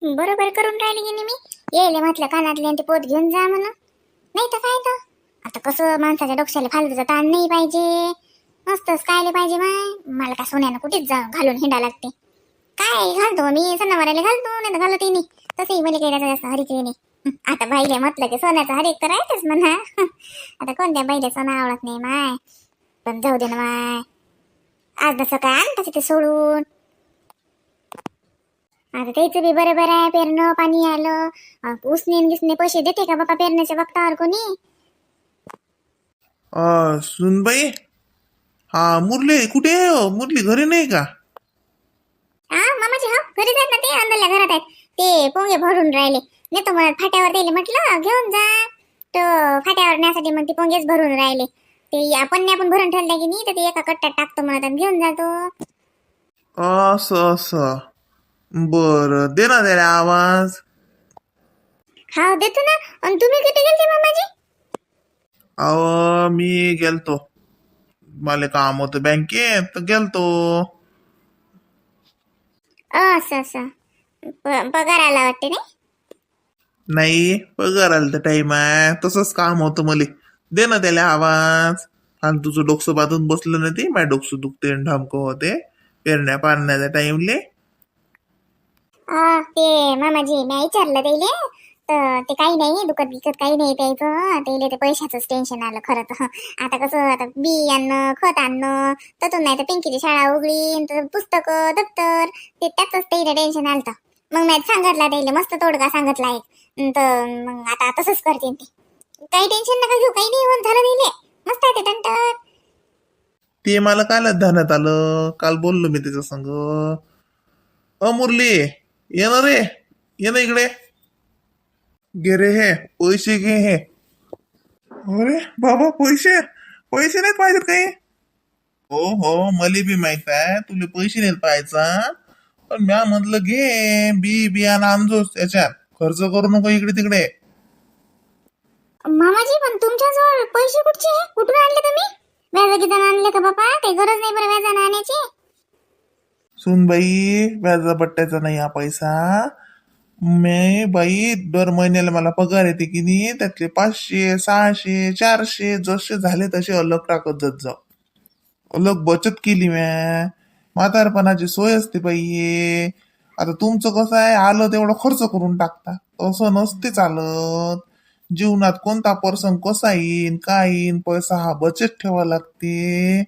बरोबर करून राहिली की नाही मी येले म्हटलं कानातले आणि ते पोत घेऊन जा म्हणून. नाही तर काय तर आता कसं माणसाच्या डोक्याला फालतूचा ताण नाही पाहिजे. मस्तच कायले पाहिजे मला काय सोन्यानं कुठेच जा घालून हिंडा लागते. काय घालतो मी सणावाराला घालतो नाही तर घालत नाही. तसंही मला काही जास्त हरीचे नाही. आता बाईले म्हटलं की सोन्याचा हरीक तर आहेच म्हणा. आता कोणत्या बाईले सोनं आवडत नाही माय. पण जाऊ दे ना माय. आज जसं काय आणतं ते सोडून. आता त्याचं बी बरोबर आहे. पेरणं पाणी आलं उसने गिसने पैसे देते का बाबा पेरण्याच्या वक्तावर कोणी. सुनबाई, हा मुरली कुठे आहे हो? मुरली घरी नाही का? हा मामाजी हा घरी जात ना ते अंदरल्या घरात आहेत. ते पोंगे भरून राहिले नेतो म्हणत फाट्यावर दिले म्हटलं घेऊन जा. तो फाट्यावर न्यासाठी मग ते पोंगेच भरून राहिले. ते आपण भरून ठेवले की नाही तर ते एका कट्ट्यात टाकतो म्हणत आणि घेऊन जातो. असं असं, बरं दे ना त्याला आवाज. हा देतो ना. आणि तुम्ही किती गेलते मामाजी? मी गेलतो, मला काम होतं बँकेत तर गेलतो. असं असं पगार आला वाटते नाही. नाही, पगार आला तर टाइम आहे, तसंच काम होतं मले. दे ना त्याला आवाज. आणि तुझं डोकसं बांधून बसलं ना ते माझ्या डोकसं दुखते ढामकं होते पेरण्या पारण्याच्या टाइमले. ते मामाजी मी विचारलं त्याले तर ते काही नाही दुखत बिकत काही नाही त्याचं. त्याला ते पैशाचंच टेन्शन आलं खरं तर. आता कसं आता बी आणणं खत आणणं ततून नाही तर पिंकीची शाळा उघडी तर पुस्तकं दप्तर ते त्याचंच त्याला टेन्शन आलं. मग मी सांगितलं त्याला मस्त तोडगा सांगितला एक तर मग आता तसंच करते ते. काही टेन्शन नका घेऊ काही नाही होऊन झालं त्याले मस्त आहे ते टंटर. ते मला कालच ध्यानात आलं, काल बोललो मी त्याच्या संग. मुरली, ये ना रे, ये ना इकडे. घे रे हे पैसे, घे हे. अरे बाबा, पैसे पैसे नाहीत पाहिजेत काही? हो हो, मला बी माहित आहे तुला पैसे नाहीत पाहायचा. पण म्या म्हटलं घे, बियाणं आणजोस त्याच्यात खर्च करू नको इकडे तिकडे. मामाजी पण तुमच्याजवळ पैसे कुठचे कुठून आणले तुम्ही? व्याजागिदान आणले का बाबा? काही गरज नाही बरं व्याजानं आणायची. सुनबाई, व्याजा बट्ट्याचा नाही हा पैसा. मी बाई दर महिन्याला मला पगार येते की नाही, त्यातले 500 600 400 जसे झाले तसे अलग टाकत जात जाऊ. अलग बचत केली म्या. म्हातारपणाची सोय असते बाई. आता तुमचं कसं आहे, आलं तेवढं खर्च करून टाकता, तसं नसते चालत. जीवनात कोणता प्रसंग कसा येईन काय येईन, पैसा हा बचत ठेवा लागते.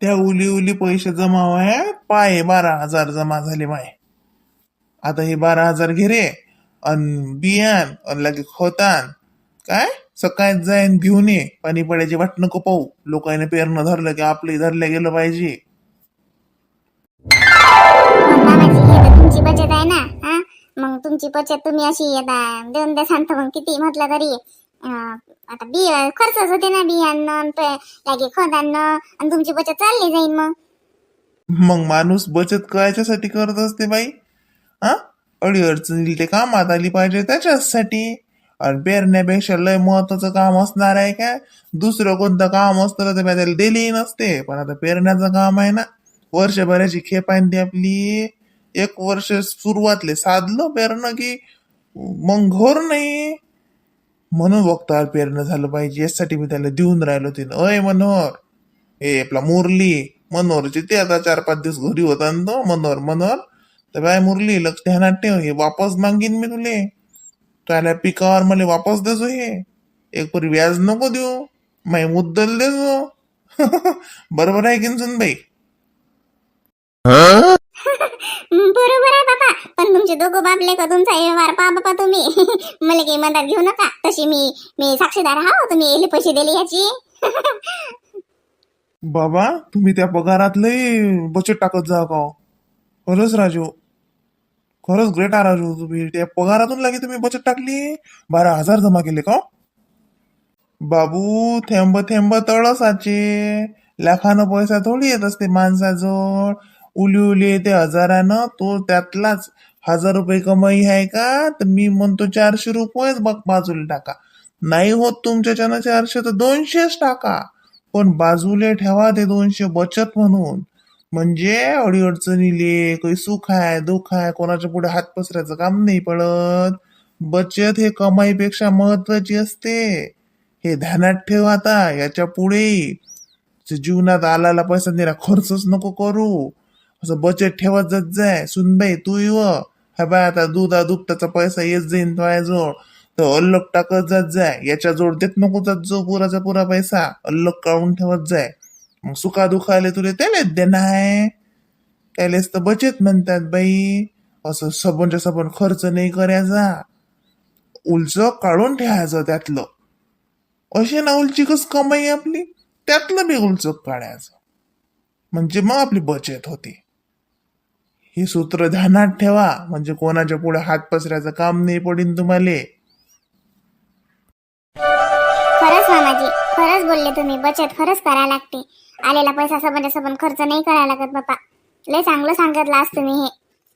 त्या उली उली पैसे जमावाय पाय 12,000 जमा झाले माय. आता हे 12,000 घे रे, अन बियाण अन लगे खोतान काय सकाळी जाईन घेऊन ये. पाणी पडायची वाट नको पाहू. लोकांनी पेरणं धरलं की आपलंही धरलं गेलं पाहिजे. मामाजी हे तर तुमची बचत आहे ना. हा मग तुमची बचत तुम्ही अशी आता देऊन द्या सांगता मग किती म्हटलं तरी. आता बी खर्चच होते ना बियाणं लागे खत आणणं आणि तुमची बचत चालली जाईल मग. मग माणूस बचत करायच्यासाठी करत असते बाई. हा, अडीअडचणी ते कामात आली पाहिजे त्याच्यासाठी. आणि पेरण्यापेक्षा लय महत्वाचं काम असणार आहे का? दुसरं कोणतं काम असतं तर त्याला दिली नसते. पण आता पेरण्याचं काम आहे ना, वर्षभराची खेप आहे ती आपली. एक वर्ष सुरुवातले साधलं पेरणं की मग घोर नाही. म्हणून वक्तावर पेरणं झालं पाहिजे, यासाठी मी त्याला देऊन राहिलो. तिनं अय मनोहर, हे आपला मुरली मनोहरची ते आता 4-5 दिवस घरी होता ना तो. मनोहर तर बाय मुरली, लक्ष ध्यानात ठेव, हे वापस मागीन मी तुले. त्याला पिकावर मला वापस देजो हे. एक परी व्याज नको देऊ, माही मुद्दल देजो. बरोबर आहे की सुनबाई? बरोबर आहे बाबा. पण तुमचे दोघं बाबले का तुमचा व्यवहार पहा बाबा तुम्ही. मला काही मदत घेऊ नका तशी. मी मी साक्षीदार हा. तुम्ही येले पैसे दिले याची. बाबा, तुम्ही त्या पगारात लय बचत टाकत जा का? खरंच राजू, खरंच ग्रेट आहे राजू. तुम्ही त्या पगारातून लागे तुम्ही बचत टाकली. 12,000 जमा केले का? बाबू, थेंब थेंब तळ साचे. लाखानं पैसा थोडी येत असते माणसाजवळ. उली उली येते हजारानं, तो त्यातलाच 1,000 रुपये कमाई आहे का? तर मी म्हणतो 400 रुपयेच बघ बाजूला टाका. नाही होत तुमच्याच्यानं 400 तर 200च टाका. पण बाजूले ठेवा ते 200 बचत म्हणून. म्हणजे अडीअडचणीले काही सुख आहे दुःख आहे कोणाच्या पुढे हात पसरायचं काम नाही पडत. बचत हे कमाईपेक्षा महत्वाची असते, हे ध्यानात ठेव. आता याच्या पुढे जीवनात आलेला पैसा निरा खर्चच नको करू, असं बचत ठेवत जात जाय. सुनबाई तू हा बाय आता दुधाचा पैसा येत जाईन तुझ्याजवळ, तर अल्लग टाकत जात जाय. याच्या जोड देत नको जात जो पुराचा पुरा पैसा अल्लग काढून ठेवत जाय. मग सुखा दुखाले तुले त्यालाच देणं आहे, त्यालेच तर बचत म्हणतात बाई. असं सबनच्या सबन खर्च नाही करायचा, उलच काढून ठेवायचं त्यातलं. अशी ना उलचीकच कमाई आपली, त्यातलं बी उलचक काढायचं, म्हणजे मग आपली बचत होते. ही सूत्र ध्यानात ठेवा, म्हणजे कोणाच्या पुढे हात पसरायचं काम नाही पडीन तुम्हाला. खरंच मामाजी, खरंच बोलले तुम्ही. बचत खरंच करायला लागते. आलेला पैसा सबंध सबंध खर्च नाही करायला लागत बापा. लय चांगलं सांगितलं आज तुम्ही हे.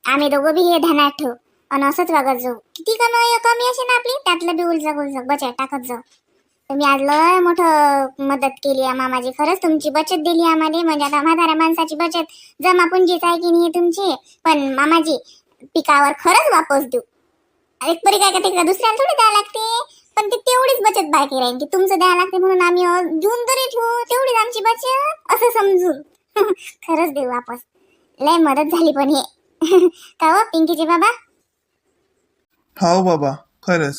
आम्ही दोघं बी हे ध्यानात ठेवू आणि असंच वागत जाऊ. किती कमी असे ना आपली, त्यातलं बी उलचक बचत टाकत जाऊ. तुम्ही आज लय मोठं मदत केली आहे मामाजी. खरंच तुमची बचत दिली आम्हाला. म्हणजे आता म्हाताऱ्या माणसाची बचत जमापुंजीच आहे की नाही तुमची. पण मामाजी पिकावर खरंच वापस देऊ. एक परी काय का दुसऱ्याला थोडी द्यायला लागते, पण ती तेवढीच बचत बाकी राहील की तुमचं द्यायला लागते म्हणून आम्ही देऊन तरी ठेवू. तेवढीच आमची बचत असं समजून खरंच देऊ वापस. लय मदत झाली पण हे का हो पिंकीचे बाबा. हो बाबा खरंच,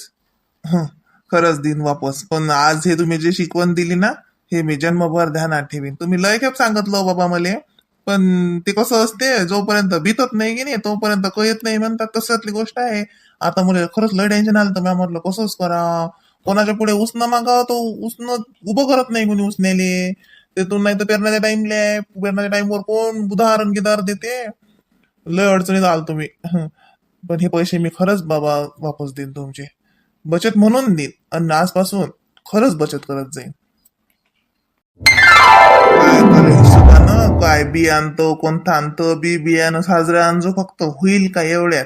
खरंच दिन वापस. पण आज हे तुम्ही जे शिकवण दिली ना, हे मी जन्मभर ध्यानात ठेवीन. तुम्ही लय खेप सांगितलं बाबा मले, पण ते कसं असते जोपर्यंत भीतत नाही की नाही तोपर्यंत कळत नाही म्हणतात, तसली गोष्ट आहे. आता मला खरंच लय टेन्शन आलं, तर मी म्हटलं कसंच करा. कोणाच्या पुढे उसणं मागावं तो उसणं उभं करत नाही कोणी उसनेले. तिथून नाही तर पेरण्याच्या टाइमवर कोण उदाहरण गिदार देते. लय अडचणीत आल तुम्ही. पण हे पैसे मी खरंच बाबा वापस देईन तुमचे, बचत म्हणून देईन. आणि आजपासून खरंच बचत करत जाईन. काय करायचं काय बी आणतो, कोणतं आणतो बी बियाणं साजरं आणजो, फक्त होईल का एवढ्यात.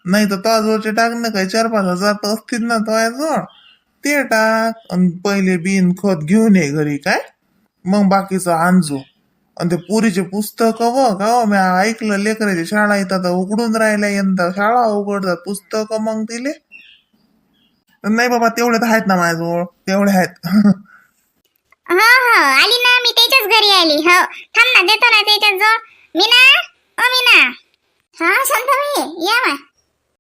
नाही तर ताजवरचे टाक ना, काही 4-5 हजार तर असतील ना तो ते टाक. आणि पहिले बिन खत घेऊन ये घरी, काय मग बाकीचं आणजो. आणि ते पुरीचे पुस्तक का मी ऐकलं लेकराची शाळा येतात उघडून राहिल्या, यंदा शाळा उघडतात पुस्तक मग दिले. नाही बाबा तेवढे तर आहेत ना माझ्याजवळ, तेवढे आहेत. हा हा आली ना मी त्याच्याच घरी आली. हो थांब ना, देतो ना त्याच्याच जवळ. मीना ओ मीना. हा शांताबाई या मा.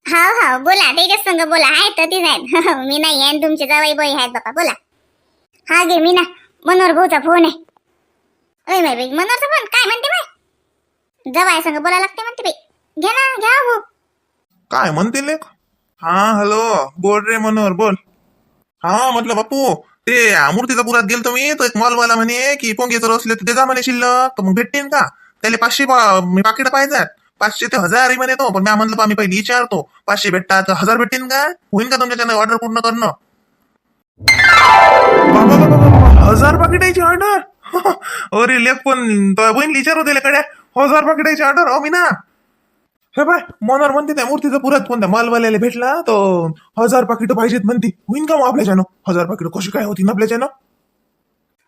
हा हा बोला, त्याच्याच संग बोला. आहेत तर तेच आहेत. मी नाही आहे, तुमचे जावई बाई आहेत बापा, बोला. हा घे मीना, मनोहर भाऊचा फोन आहे. ओय माय बाई मनोहरचा फोन काय म्हणते बाई. जवाय संग बोला लागते म्हणते बाई. घ्या ना घ्या हो. काय म्हणते लेख. हा हॅलो बोल रे मनोहर बोल. हा म्हटलं बापू ते मूर्तिजापुरात गेलतो मी, तर एक मॉलवाला म्हणे की पोंगेचं असले तर ते जा म्हणे शिल्लक, तर मग भेटतील का त्याला. 500 मी पाकिट पाहिजेत. 500 ते 1000 म्हणे तो. पण मी म्हणलं मी पहिले विचारतो 500 भेटतात तर 1000 भेटतील का, होईल का तुमच्याच्यानं ऑर्डर पूर्ण करणं. बाबा 1000 पाकिटाची ऑर्डर. अरे लेख पण बहीण विचारू दिले कडे 1000 पाकिटाची ऑर्डर. हो मी ना हे बाय मनोहर म्हणते त्या मूर्तीचा पुरात कोणत्या मालवाल्याला भेटला तो 1000 पाकिट पाहिजेत म्हणते. होईन का मग आपल्याच्यानं 1000 पाकिट कशी काय होती ना आपल्याच्यानं.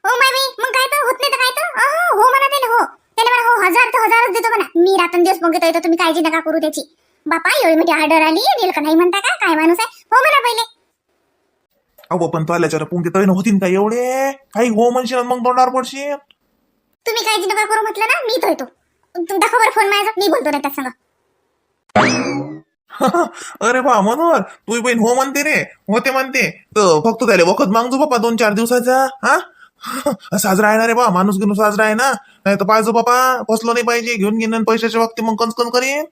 हो माय बाई मग काय तर होत नाही तर काय तर. हो म्हणा त्याला, हो त्याला म्हणा हो 1000 तर 1000च देतो म्हणा. मी रात्रंदिवस मग येतो, तुम्ही काळजी नका करू त्याची. बापा एवढी मोठी ऑर्डर आली, देईल का नाही म्हणता का, काय माणूस आहे. हो म्हणा पहिले. अहो पण तो आल्याच्या पुंगे तळीन होतीन का एवढे, काही हो म्हणशील मग तोंडावर पडशील. तुम्ही काळजी नका करू म्हटलं ना, मी तो येतो. दाखव बरं फोन माझा, मी बोलतो नाही त्या संग. अरे बा मनोहर तुझी बहीण हो म्हणते रे, होते म्हणते तर फक्त त्याला वखत मागजो बापा 2-4 दिवसाचा. हा साजरा आहे ना रे बा, माणूस घेऊन साजरा आहे ना. नाही तर पाहिजे बापा, फसलो नाही पाहिजे. घेऊन घेऊन पैशाच्या वक्ती मग कणकण करीन.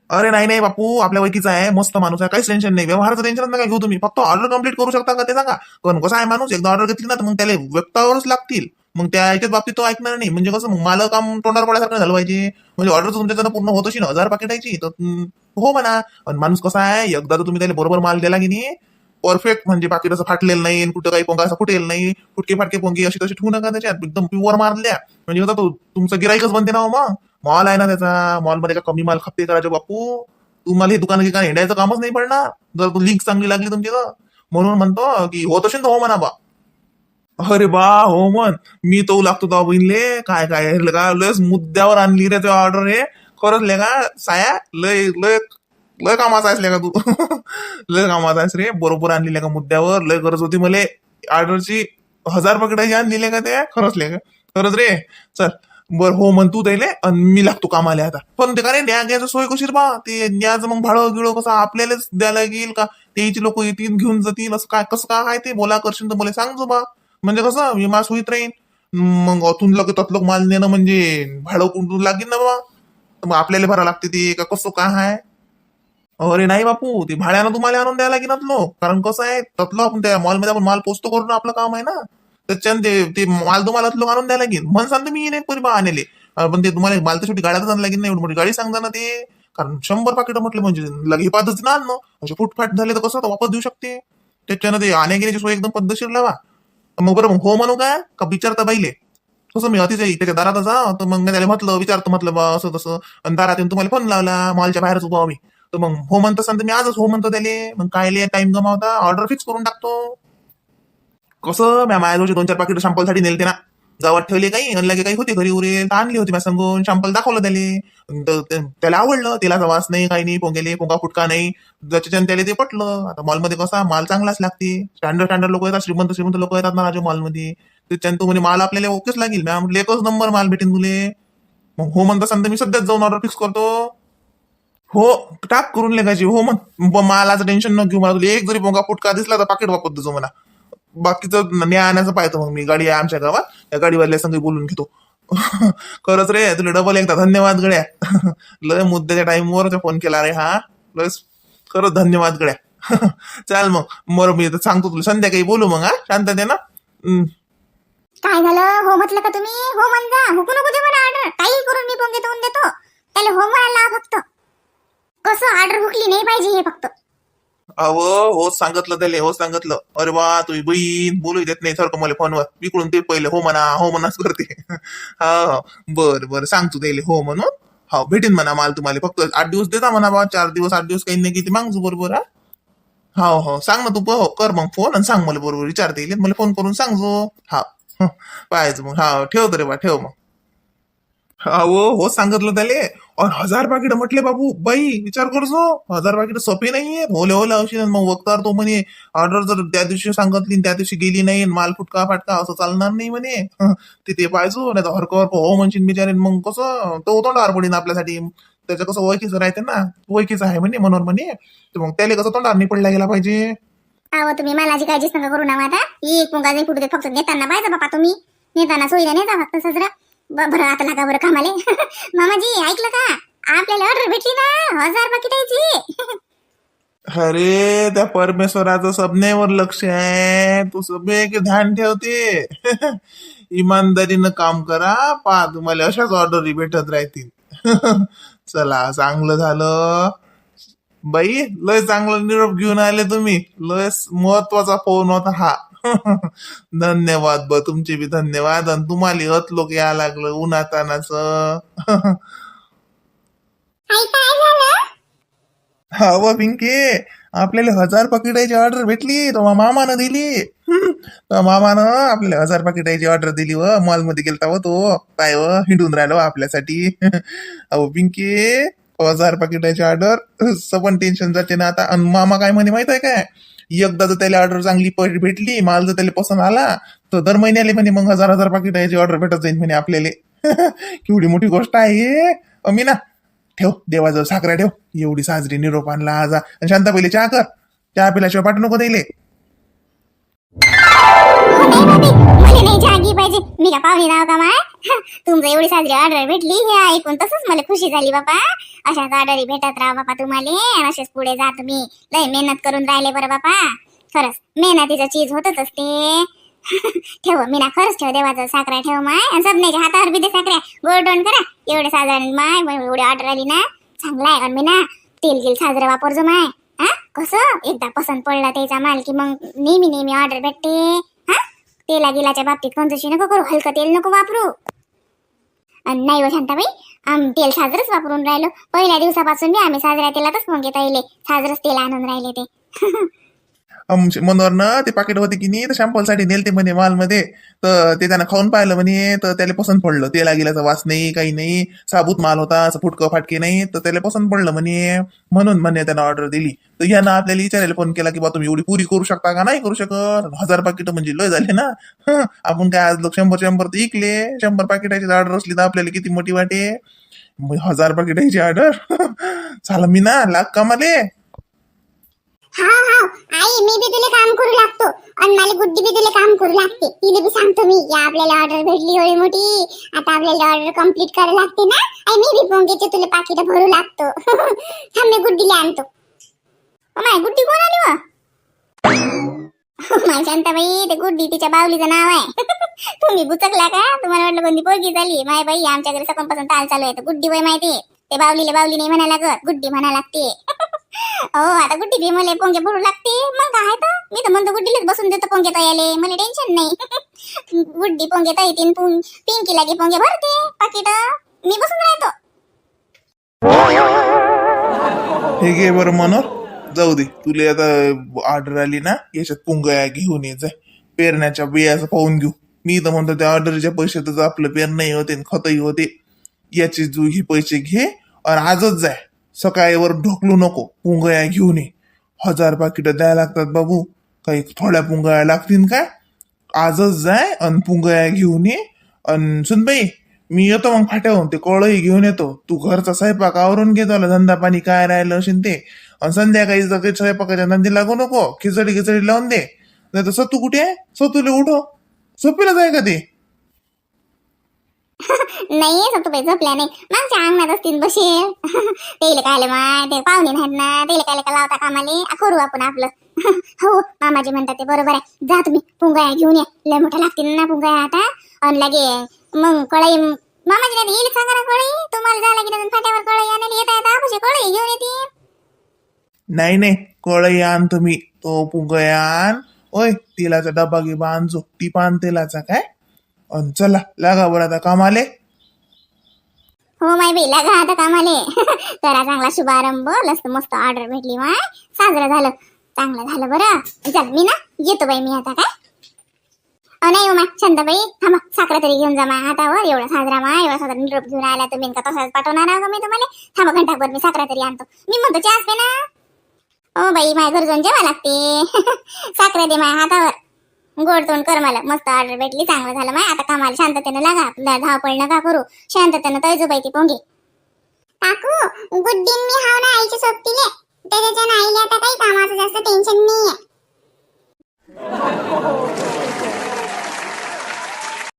अरे नाही बापू आपल्या वैकीचा आहे, मस्त माणूस आहे, काहीच टेन्शन नाही. व्यवहाराचं टेन्शन नका घेऊ तुम्ही. फक्त ऑर्डर कम्प्लीट करू शकता का ते सांगा. पण कसं आहे माणूस एकदा ऑर्डर घेतली ना तर मग त्याला व्यक्तावरच लागतील. मग त्या याच्याच बाबतीत तो ऐकणार नाही. म्हणजे कसं मग मला काम तोंडावर पडायसारखं झालं पाहिजे. म्हणजे ऑर्डर तुमच्याकडनं पूर्ण होत अशी 1000 पाकिटाची तर हो म्हणा. पण माणूस कसा आहे, एकदा तर तुम्ही त्याला बरोबर माल दिला की नाही परफेक्ट, म्हणजे बाकी तसं फाटलेलं नाही, कुठं काही पोंगा असं फुटेल नाही, फुटके फाटके पोंगी अशी तशी ठेवू नका त्याच्यात. एकदम प्युअर मारल्या म्हणजे होता तो तुमचं गिराईकच बनते ना. मग मॉल आहे ना त्याचा, मॉलमध्ये कमी माल खप्पे करायचे बापू. तुम्हाला हे दुकान हिंडायचं कामच नाही पडणार जर तू लिंक चांगली लागली तुमची तर. म्हणून म्हणतो की होत असेल तर हो म्हणा बा. अरे बा हो मन मी तो लागतो तो बहिणले काय काय का लयच मुद्द्यावर आणली रे तो ऑर्डर हे खरंच ले का साया लय लय लय कामाचा आहेस ले का तू लय कामाचा आहेस रे बरोबर आणली का मुद्द्यावर लय गरज होती मला ऑर्डरची 1000 पकडायची आणली का ते खरंच ले का खरंच रे चल बर हो म्हण तू त्याले आणि मी लागतो कामाला आता पण ते का रे न्या घ्यायचं सोय कशी रे बा ते न्याचं मग भाडं गिळं कसं आपल्यालाच द्यायला लागेल का त्याची लोक येतील घेऊन जातील असं काय कसं काय आहे ते बोला करशील तर मला सांगजो बा म्हणजे कसं विमा होईत राहीन मग अथून लगे ततलोक माल नेणं म्हणजे भाडं कुठून लागेल ना बा मग आपल्याला भरा लागते ते का कसं काय आहे अरे नाही बापू ते भाड्यानं तुम्हाला आणून द्यायला लागेल ना कारण कसं आहे ततलं आपण त्या मॉलमध्ये आपण माल पोचतो करून आपलं काम आहे ना त्याच्यानं ते माल तुम्हाला लोक आणून द्यायला लागेल मन सांगतो मी नाही परी बा आणले पण ते तुम्हाला माल तर शेवटी गाड्यातच आणलं लागेल ना एवढी मोठी गाडी सांगता ना ते कारण 100 पाकिटं म्हटलं म्हणजे लगे पाचच ना आणणं असे फुटफाट झाले तर कसं वापस देऊ शकते त्याच्यानं ते आणण्या गेल्याची सोय एकदम पद्धतशीर लावा मग बरं मग हो म्हणू का विचारता बाईले तसं मी अतिशय त्याच्या दारात जा तर मग मी त्याला म्हटलं विचारतो म्हटलं बा असं तसं आणि दारात येऊन तुम्हाला फोन लावला मॉलच्या बाहेरच उभा मी तर मग हो म्हणत असाल तर मी आजच हो म्हणतो त्याले मग काय टाइम गमावता ऑर्डर फिक्स करून टाकतो कसं म्या माझ्याजवळचे 2-4 पाकिट शॅम्पलसाठी नेलते ना गावात ठेवले काही आणि लगे काही होते घरी उरेल आणली होती मी सांगून शॅम्पल दाखवलं त्याला आवडलं तेलाचा वास नाही काही नाही पोंगेले पोंगा फुटका नाही ज्याच्यानं त्याला ते पटलं आता मॉलमध्ये कसा माल चांगलाच लागते स्टँडर्ड लोक येतात श्रीमंत लोक येतात ना माझ्या मॉलमध्ये त्याच्यानं तू म्हणे माल आपल्याला ओकेच लागेल मॅम म्हटलं एकच नंबर माल भेटेन तुले मग हो म्हणता सांगता मी सध्याच जाऊन ऑर्डर फिक्स करतो हो टाक करून लेखायची हो मग मालाचं टेन्शन न घेऊ मला तुला एक जरी पोंगा फुटका दिसला तर पाकिट वापरत देतो मला बाकीचं न्याय आणण्याचं पाहतो मग मी गाडी आहे आमच्या गावात त्या गाडीवाल्या संग बोलून घेतो खरंच रे तुला डबल एकदा धन्यवाद गड्या लय मुद्द्याच्या टाइमवर फोन केला रे हा लय खरंच धन्यवाद गड्या चाल मग मी सांगतो तुला संध्याकाळी बोलू मग हा शांतते ना काय झालं हो म्हटलं का तुम्ही हो म्हण जा हुकू नको दे मला ऑर्डर काही करून मी पोंगे देऊन देतो त्याला हो म्हणायला फक्त कसं ऑर्डर हुकली नाही पाहिजे हे फक्त अव हो सांगितलं त्याला हो सांगितलं अरे वा तुझी बहीण बोलू देत नाही सारखं मला फोनवर इकडून ते पहिले हो मनाच करते हा बर सांगतो त्याला हो म्हणून हो भेटेन म्हणा माल तुम्हाला फक्त 8 दिवस देता म्हणा बा 4 दिवस 8 दिवस काही नाही किती मागजो बरोबर हा हो सांग ना तू हो कर मग फोन आणि सांग मला बरोबर विचारता येईल मला फोन करून सांगजो हा पाहायचं मग हा ठेवतो रे बा ठेव मग हो सांगितलं त्याले और 1000 पाकिट म्हटले बाबू बाई विचार करजो 1000 पाकिट सोपे नाहीये ओले औषध मग वक्तार तो म्हणे ऑर्डर जर त्या दिवशी सांगितली त्या दिवशी गेली नाही माल फुटका फाटका असं चालणार नाही म्हणे ते पाहिजो नाही तर हरकवर हो म्हणशील बिचारे मग कसं तो तोंडावर पडीन आपल्यासाठी त्याचं कसं ओळखीचं राहते ना ओळखीचं आहे म्हणे मनोर म्हणे तर मग त्याला कसं तोंडावर नाही पडला गेला पाहिजे अहो तुम्ही मलाची काळजीच नका करू ना आता एक मुंगा जाई फुटू दे फक्त नेताना पाहिजे बापा तुम्ही नेताना सोयीला नेता फक्त सजरा बरं आता लागा बरं कामाले मामाजी ऐकलं का आपल्याला ऑर्डर भेटली ना 1000 पाकिटाची अरे त्या परमेश्वराचं सबनेवर लक्ष आहे तू सगळे ध्यान ठेवते इमानदारीनं काम करा पा तुम्हाला अशाच ऑर्डरी भेटत राहतील चला चांगलं झालं बाई लय चांगलं निरोप घेऊन आले तुम्ही लय महत्वाचा फोन होता हा धन्यवाद तुमचे बी धन्यवाद आणि तुम्हाला अत लोक या लागलं उन्हातानाचं हा पिंके आपल्याला 1000 पाकिटाची ऑर्डर भेटली तो मामानं दिली तो मामानं आपल्याला 1000 पाकिटाची ऑर्डर दिली व मॉलमध्ये गेलता व तो काय व हिंडून राहिलो आपल्यासाठी अहो पिंके 1000 पाकिटाची ऑर्डर सबन टेन्शन जाते ना आता आणि मामा काय म्हणे माहित आहे काय एकदा जर त्याला ऑर्डर चांगली भेटली माल जर त्याला पसंत आला तर दर महिन्याला म्हणे मग 1000 पाकिटाची ऑर्डर भेटत जाईल म्हणे आपल्याला केवढी मोठी गोष्ट आहे अमी ना ठेव देवाजवळ साखरा ठेव एवढी साजरी निरोप आणला आज शांता पहिले चहा कर चहा पिल्याशिवाय पाठवू नको द्यायले नाही जागी पाहिजे मी का पाहुणे नाव का माय तुमचं एवढी साजरी ऑर्डर भेटली हे ऐकून तसंच मला खुशी झाली बापा अशाच ऑर्डरी भेटत राहा बापा तुम्हाला असेच पुढे जा तुम्ही लय मेहनत करून राहिले बरं बापा खरंच मेहनतीचं चीज होतच असते ठेव मी ना खरंच ठेव देवाचं साखरा ठेव माय आणि सबनेच्या हातावर बी दे साखऱ्या गोडोन करा एवढे साधारण माय एवढी ऑर्डर आली ना चांगला आहे आणि मी ना तेल गिल साजरं वापरजो माय हा कसं एकदा पसंत पडला त्याचा माल की मग नेहमी ऑर्डर भेटते हा तेला गिलाच्या बाबतीत कोणतशी नको करू हलकं तेल नको वापरू आणि नाही व शांताबाई आम्ही तेल साजरच वापरून राहिलो पहिल्या दिवसापासून बी आम्ही साजऱ्या तेलातच मग घेता येईल साजरच तेल आणून राहिले ते मनोहरनं ते पाकिट होते की नाही तर शॅम्पलसाठी नेलते म्हणे मॉलमध्ये. तर ते त्यानं खाऊन पाहिलं म्हणे, तर त्याला पसंत पडलं. तेला गेल्याचा वास नाही, काही नाही, साबूत माल होता, असं फुटकं फाटके नाही, तर त्याला पसंत पडलं म्हणे. म्हणून म्हणे त्यानं ऑर्डर दिली. तर यानं आपल्याला विचारायला फोन केला की बा तुम्ही एवढी पुरी करू शकता का? नाही करू शकत. 1000 पाकिट म्हणजे लय झाले ना. आपण काय आज लोक 100 तर इकले. 100 पाकिटाची ऑर्डर असली तर आपल्याला किती मोठी वाटे. 1000 पाकिटाची ऑर्डर. झाला मी ना लाख कमाले. हा हा आई, मी बी तुला काम करू लागतो आणि मला गुड्डी बी तुला काम करू लागते. तिला बी सांगतो मी की आपल्याला ऑर्डर भेटली एवढी मोठी, आता आपल्याला ऑर्डर कंप्लीट करायला लागते ना. आई मी बी पोंगेचे तुला पाकिट भरू लागतो. थांब मी गुड्डीला आणतो. माय गुड्डी कोण आली व? माय शांताबाई, ते गुड्डी तिच्या बावलीचं नाव आहे. तुम्ही बुचकला का? तुम्हाला वाटलं कोणती पोरगी झाली? माय बाई, आमच्या घरी सकाळपासून ताल चालू आहे. गुड्डी वय माहिती, ते बावलीला बावली नाही म्हणा लागत, गुड्डी म्हणा लागते. हो, आता गुड्डी बी मला पोंगे भरू लागते. मग काय तर मी तर म्हणतो गुड्डीलाच बसून देतो पोंगे तयाले, मला टेन्शन नाही. गुड्डी पोंगे तयतीन, पिंकी लागे पोंगे भरते पाकिट, मी बसून राहतो. हे घे बरं मनोहर, जाऊ दे. तुला आता ऑर्डर आली ना, याच्यात पुंगया घेऊन ये जाय. पेरण्याच्या बियाचं पाहून घेऊ. मी तर म्हणतो त्या ऑर्डरच्या पैशातच आपलं पेरणंही होते, खतही होते. याचे हे पैसे घे आणि आजच जाय. सकाळीवर ढोकलू नको, पुंगया घेऊन ये. 1000 पाकिटं द्यायला लागतात बाबू, काही थोड्या पुंगया लागतील काय? आजच जाय आणि पुंगया घेऊन ये. आणि सुनबाई, मी येतो मग फाट्याहून, ते कळही घेऊन येतो. तू घरचा स्वयंपाक आवरून घे, तुला धंदा पाणी काय राहिलं असेल ते. आणि संध्याकाळी जर काही स्वयंपाकाच्या धंदे लागू नको, खिचडी लावून दे. नाही तर सतू कुठे आहे? सतूला उठव, सोपीला जाय का ते? नाही सतुबाई झोपल्या नाही, मागच्या अंगणात असतील बसेल. तेले कायले माय, ते पाहुणे नाहीत ना, तेले कायले का लावता कामाले. करू आपण आपलं. हो, मामाजी म्हणतात ते बरोबर आहे. जा तुम्ही पुंगया घेऊन या, लय मोठ्या लागतील ना पुंगया आता. आणि लगे मग कळई, मामाजी नाही येईल सांगा ना कळई. तुम्हाला जा लागेल फाट्यावर कळई आणायला येता येता आपुशी कळई घेऊन येते. नाही, कळई आण तुम्ही, तो पुंगया आण. ओय, तेलाचा डबा घे आणजो, टिपा आण तेलाचा काय. अन चला लागा बरं आता कामाले. हो माय बाई, लागा आता कामाले. करा चांगला शुभारंभ, मस्त ऑर्डर भेटली माय, साजरं झालं, चांगलं झालं बरं. चल मी ना येतो बाई, मी आता काय. नाही हो माय शांताबाई, थांबा, साखर तरी घेऊन जा माय हातावर. एवढा साजरा माय, एवढा साजरा निरोप घेऊन आला तुम्ही, का तसाच पाठवणार आहो का मी तुम्हाला? थांबा घंटाभर, मी साखर तरी आणतो. मी म्हणतो चहा पे ना. ओ बाई, माझ्या घर जाऊन जेवा लागते. साखर दे माय हातावर, गोड तोंड कर मला. मस्त ऑर्डर भेटली, चांगलं झालं माय. आता कामाला शांततेनं लागा, धावपळ नका करू, शांततेनं तैजूबाई ती पोंगी. काकू, गुड्डीन मी हाव ना आईच्या सोबतीले, त्याच्या आईला आता काही कामाचं जास्त टेन्शन नाहीये.